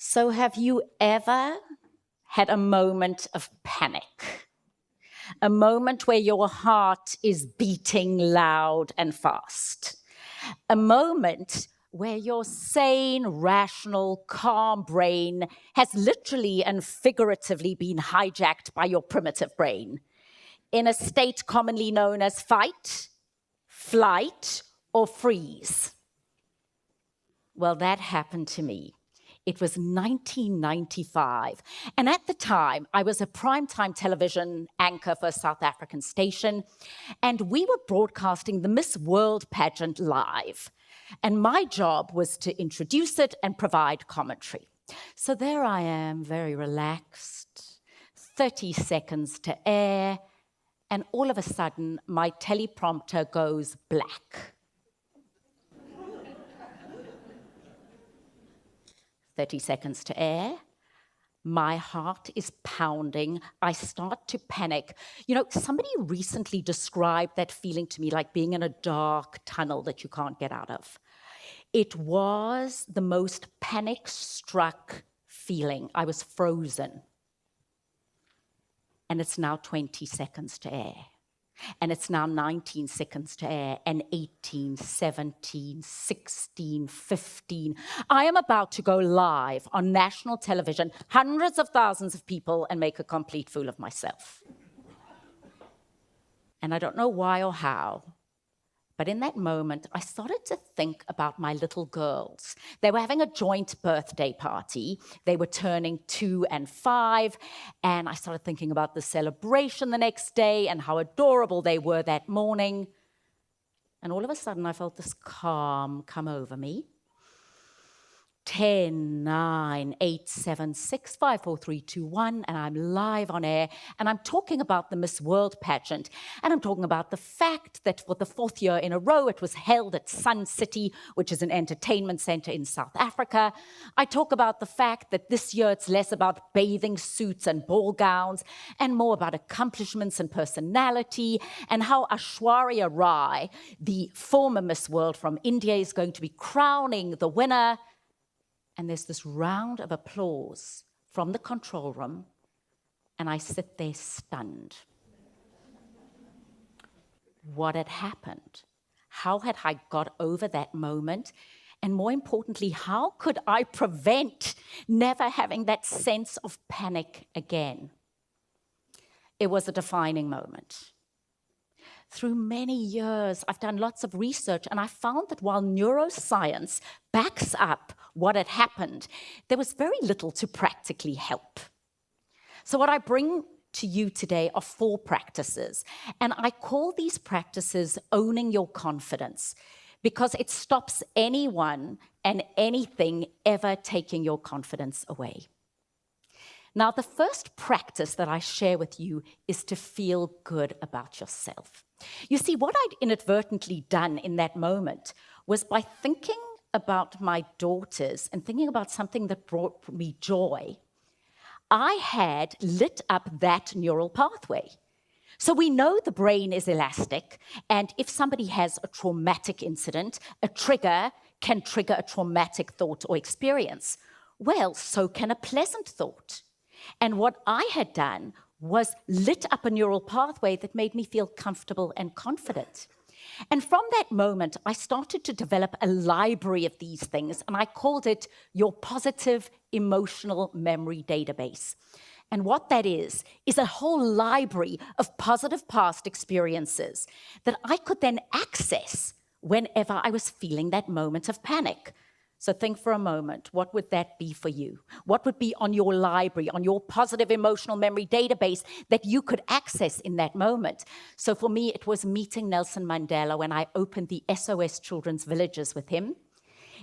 So have you ever had a moment of panic? A moment where your heart is beating loud and fast? A moment where your sane, rational, calm brain has literally and figuratively been hijacked by your primitive brain in a state commonly known as fight, flight, or freeze. Well, that happened to me. It was 1995, and at the time, I was a primetime television anchor for a South African station, and we were broadcasting the Miss World pageant live, and my job was to introduce it and provide commentary. So there I am, very relaxed, 30 seconds to air, and all of a sudden, my teleprompter goes black. 30 seconds to air. My heart is pounding. I start to panic. You know, somebody recently described that feeling to me like being in a dark tunnel that you can't get out of. It was the most panic-struck feeling. I was frozen. And it's now 20 seconds to air. And it's now 19 seconds to air, and 18, 17, 16, 15. I am about to go live on national television, hundreds of thousands of people, and make a complete fool of myself. And I don't know why or how, but in that moment, I started to think about my little girls. They were having a joint birthday party. They were turning 2 and 5, and I started thinking about the celebration the next day and how adorable they were that morning. And all of a sudden, I felt this calm come over me. 10, 9, 8, 7, 6, 5, 4, 3, 2, 1, and I'm live on air, and I'm talking about the Miss World pageant, and I'm talking about the fact that for the 4th year in a row, it was held at Sun City, which is an entertainment center in South Africa. I talk about the fact that this year it's less about bathing suits and ball gowns, and more about accomplishments and personality, and how Aishwarya Rai, the former Miss World from India, is going to be crowning the winner. And there's this round of applause from the control room, and I sit there stunned. What had happened? How had I got over that moment? And more importantly, how could I prevent never having that sense of panic again? It was a defining moment. Through many years, I've done lots of research, and I found that while neuroscience backs up what had happened, there was very little to practically help. So what I bring to you today are 4 practices, and I call these practices owning your confidence, because it stops anyone and anything ever taking your confidence away. Now, the first practice that I share with you is to feel good about yourself. You see, what I'd inadvertently done in that moment was, by thinking about my daughters and thinking about something that brought me joy, I had lit up that neural pathway. So we know the brain is elastic, and if somebody has a traumatic incident, a trigger can trigger a traumatic thought or experience. Well, so can a pleasant thought. And what I had done was lit up a neural pathway that made me feel comfortable and confident. And from that moment, I started to develop a library of these things, and I called it your positive emotional memory database. And what that is a whole library of positive past experiences that I could then access whenever I was feeling that moment of panic. So think for a moment, what would that be for you? What would be on your library, on your positive emotional memory database that you could access in that moment? So for me, it was meeting Nelson Mandela when I opened the SOS Children's Villages with him.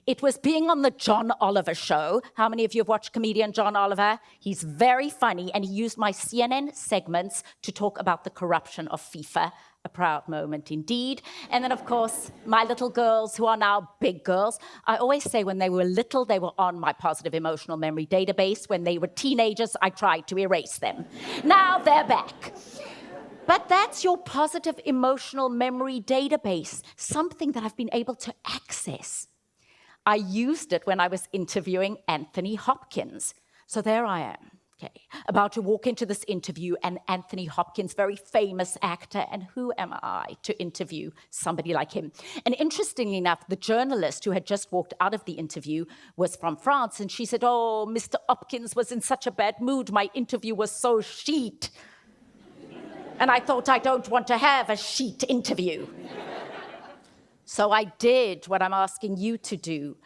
It was being on the John Oliver show. How many of you have watched comedian John Oliver? He's very funny, and he used my CNN segments to talk about the corruption of FIFA. A proud moment indeed. And then, of course, my little girls, who are now big girls. I always say when they were little, they were on my positive emotional memory database. When they were teenagers, I tried to erase them. Now they're back. But that's your positive emotional memory database, something that I've been able to access. I used it when I was interviewing Anthony Hopkins. So there I am, okay, about to walk into this interview, and Anthony Hopkins, very famous actor, and who am I to interview somebody like him? And interestingly enough, the journalist who had just walked out of the interview was from France, and she said, "Oh, Mr. Hopkins was in such a bad mood. My interview was so shit." And I thought, I don't want to have a sheet interview. So I did what I'm asking you to do.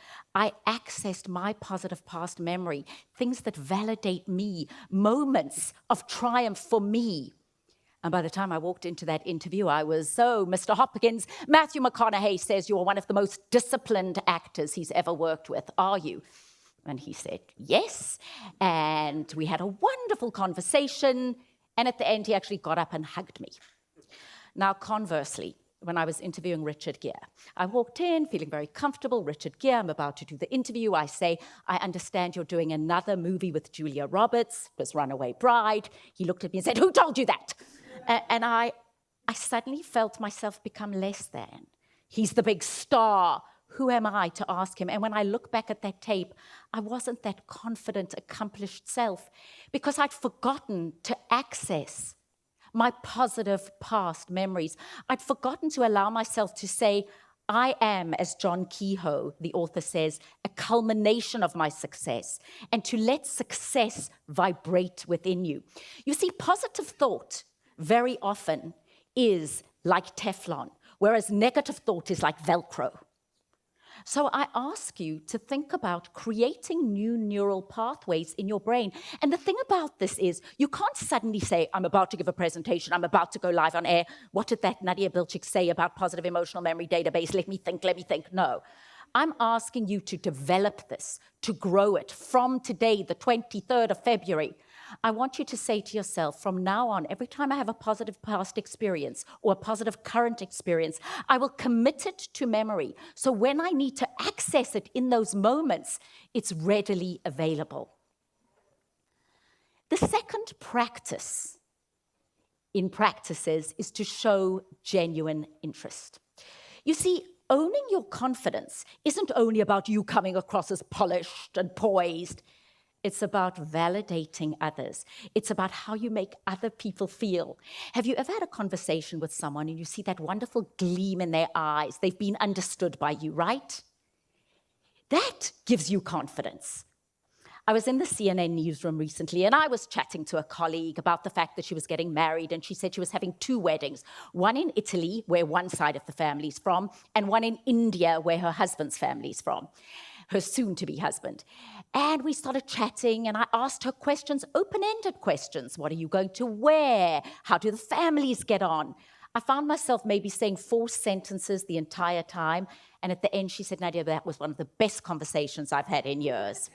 I accessed my positive past memory, things that validate me, moments of triumph for me. And by the time I walked into that interview, I was, "So, Mr. Hopkins, Matthew McConaughey says you're one of the most disciplined actors he's ever worked with. Are you?" And he said, "Yes." And we had a wonderful conversation. And at the end, he actually got up and hugged me. Now, conversely, when I was interviewing Richard Gere, I walked in feeling very comfortable. Richard Gere, I'm about to do the interview. I say, "I understand you're doing another movie with Julia Roberts, it was Runaway Bride." He looked at me and said, "Who told you that?" And I suddenly felt myself become less than. He's the big star. Who am I to ask him? And when I look back at that tape, I wasn't that confident, accomplished self because I'd forgotten to access my positive past memories. I'd forgotten to allow myself to say, "I am," as John Kehoe, the author, says, "a culmination of my success," and to let success vibrate within you. You see, positive thought very often is like Teflon, whereas negative thought is like Velcro. So I ask you to think about creating new neural pathways in your brain. And the thing about this is you can't suddenly say, "I'm about to give a presentation, I'm about to go live on air. What did that Nadia Bilchik say about positive emotional memory database? Let me think. No. I'm asking you to develop this, to grow it from today, the 23rd of February. I want you to say to yourself, from now on, every time I have a positive past experience or a positive current experience, I will commit it to memory. So when I need to access it in those moments, it's readily available." The second practice in practices is to show genuine interest. You see, owning your confidence isn't only about you coming across as polished and poised. It's about validating others. It's about how you make other people feel. Have you ever had a conversation with someone and you see that wonderful gleam in their eyes? They've been understood by you, right? That gives you confidence. I was in the CNN newsroom recently, and I was chatting to a colleague about the fact that she was getting married, and she said she was having 2 weddings, one in Italy, where one side of the family's from, and one in India, where her husband's family's from, her soon-to-be husband. And we started chatting, and I asked her questions, open-ended questions. What are you going to wear? How do the families get on? I found myself maybe saying 4 sentences the entire time, and at the end she said, "Nadia, that was one of the best conversations I've had in years."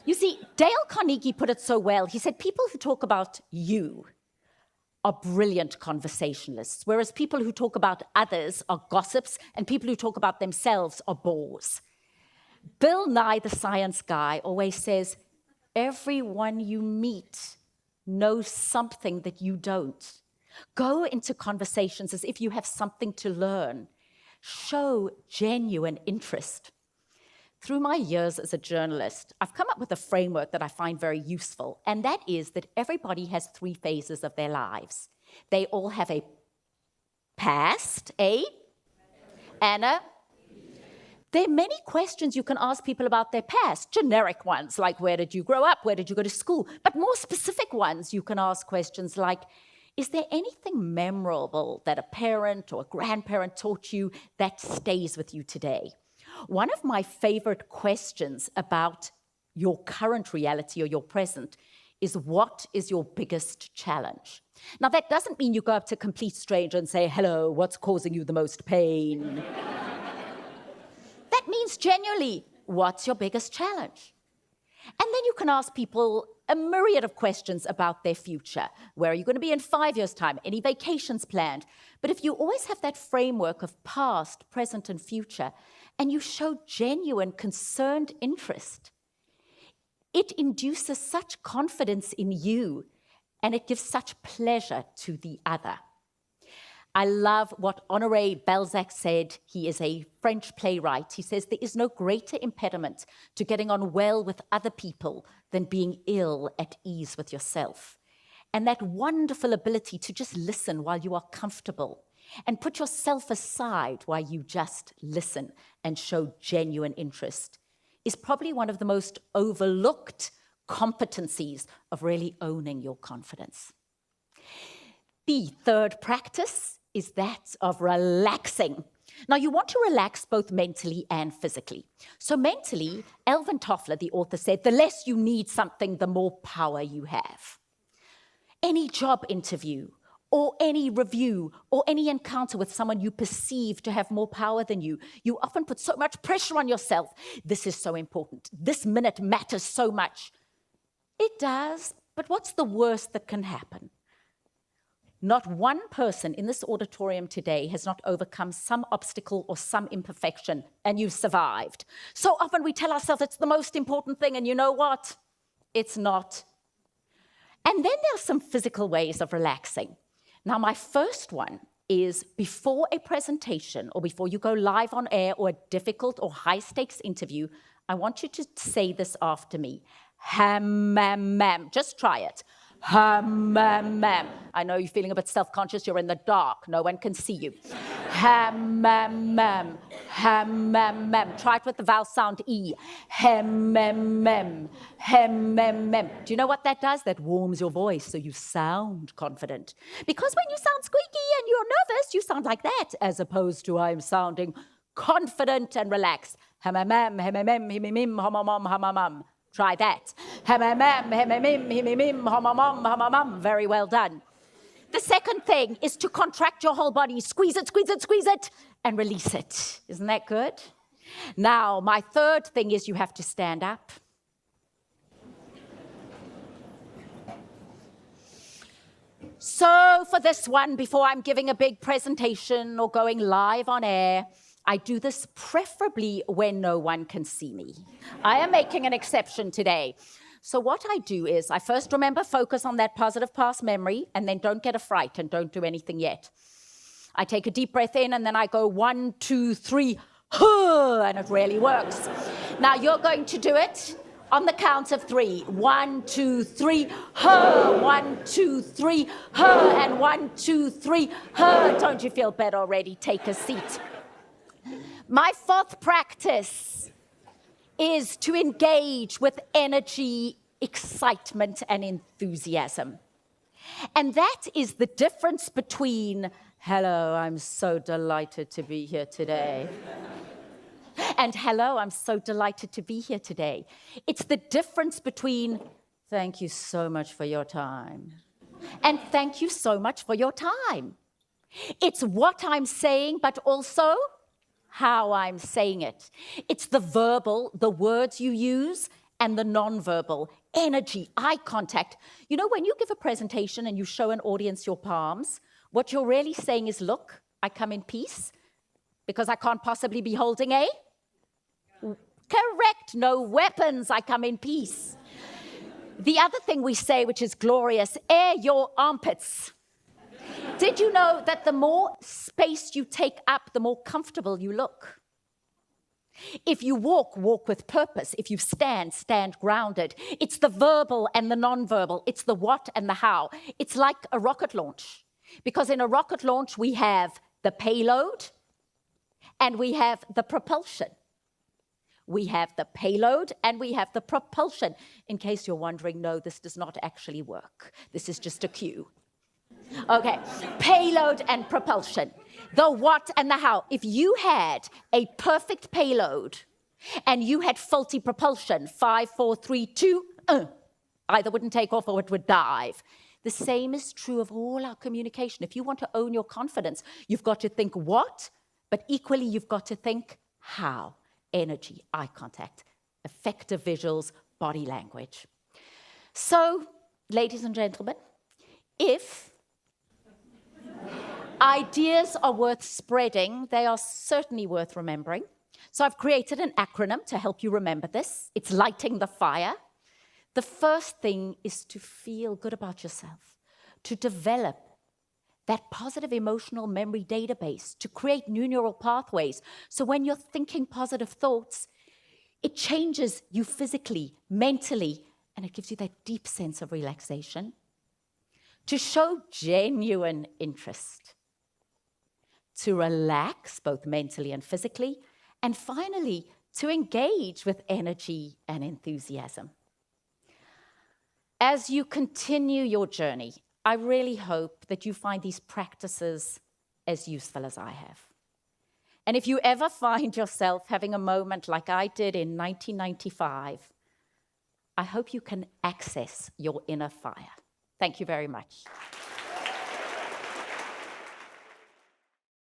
You see, Dale Carnegie put it so well. He said, people who talk about you are brilliant conversationalists, whereas people who talk about others are gossips, and people who talk about themselves are bores. Bill Nye, the science guy, always says, everyone you meet knows something that you don't. Go into conversations as if you have something to learn. Show genuine interest. Through my years as a journalist, I've come up with a framework that I find very useful, and that is that everybody has 3 phases of their lives. They all have a past, and a... There are many questions you can ask people about their past, generic ones like where did you grow up, where did you go to school, but more specific ones you can ask questions like, is there anything memorable that a parent or a grandparent taught you that stays with you today? One of my favorite questions about your current reality or your present is, what is your biggest challenge? Now, that doesn't mean you go up to a complete stranger and say, "Hello, what's causing you the most pain?" That means genuinely, what's your biggest challenge? And then you can ask people a myriad of questions about their future. Where are you going to be in 5 years' time? Any vacations planned? But if you always have that framework of past, present, and future, and you show genuine, concerned interest, it induces such confidence in you, and it gives such pleasure to the other. I love what Honoré Balzac said. He is a French playwright. He says, there is no greater impediment to getting on well with other people than being ill at ease with yourself. And that wonderful ability to just listen while you are comfortable and put yourself aside while you just listen and show genuine interest is probably one of the most overlooked competencies of really owning your confidence. The third practice is that of relaxing. Now, you want to relax both mentally and physically. So mentally, Alvin Toffler, the author, said, the less you need something, the more power you have. Any job interview or any review or any encounter with someone you perceive to have more power than you often put so much pressure on yourself. This is so important. This minute matters so much. It does, but what's the worst that can happen? Not one person in this auditorium today has not overcome some obstacle or some imperfection, and you survived. So often we tell ourselves it's the most important thing, and you know what? It's not. And then there are some physical ways of relaxing. Now, my first one is before a presentation or before you go live on air or a difficult or high-stakes interview, I want you to say this after me. Ham-mam-mam. Just try it. Ham-mam-mam. I know you're feeling a bit self-conscious. You're in the dark. No one can see you. Ham-mam-mam. Ham-mam-mam. Try it with the vowel sound E. Hem-mem-mem. Hem-mem-mem. Do you know what that does? That warms your voice so you sound confident. Because when you sound squeaky and you're nervous, you sound like that, as opposed to I'm sounding confident and relaxed. Hem-mem-mem, hem-mem-mem, him-mim, hom-mom, hom-mom. Try that. Hem-mem-mem, hem-mem-mim, him-mim, hom-mom, hom-mom. Very well done. The second thing is to contract your whole body. Squeeze it, squeeze it, squeeze it, and release it. Isn't that good? Now, my third thing is you have to stand up. So for this one, before I'm giving a big presentation or going live on air, I do this preferably when no one can see me. I am making an exception today. So what I do is I first remember, focus on that positive past memory, and then don't get a fright and don't do anything yet. I take a deep breath in, and then I go 1, 2, 3, and it really works. Now you're going to do it on the count of 3. 1, 2, 3, 1, 2, 3, and 1, 2, 3, Don't you feel better already? Take a seat. My fourth practice is to engage with energy, excitement, and enthusiasm. And that is the difference between, hello, I'm so delighted to be here today, and hello, I'm so delighted to be here today. It's the difference between, thank you so much for your time, and thank you so much for your time. It's what I'm saying, but also how I'm saying it. It's the verbal, the words you use, and the nonverbal, energy, eye contact. You know, when you give a presentation and you show an audience your palms, what you're really saying is, look, I come in peace because I can't possibly be holding a... Correct, no weapons, I come in peace. The other thing we say, which is glorious, air your armpits. Did you know that the more space you take up, the more comfortable you look? If you walk, walk with purpose. If you stand, stand grounded. It's the verbal and the nonverbal. It's the what and the how. It's like a rocket launch. Because in a rocket launch, we have the payload and we have the propulsion. We have the payload and we have the propulsion. In case you're wondering, no, this does not actually work. This is just a cue. Okay, payload and propulsion, the what and the how. If you had a perfect payload and you had faulty propulsion, 5, 4, 3, 2, either wouldn't take off or it would dive. The same is true of all our communication. If you want to own your confidence, you've got to think what, but equally you've got to think how. Energy, eye contact, effective visuals, body language. So, ladies and gentlemen, if ideas are worth spreading, they are certainly worth remembering. So I've created an acronym to help you remember this. It's lighting the fire. The first thing is to feel good about yourself, to develop that positive emotional memory database to create new neural pathways. So when you're thinking positive thoughts, it changes you physically, mentally, and it gives you that deep sense of relaxation. To show genuine interest, to relax both mentally and physically, and finally, to engage with energy and enthusiasm. As you continue your journey, I really hope that you find these practices as useful as I have. And if you ever find yourself having a moment like I did in 1995, I hope you can access your inner fire. Thank you very much.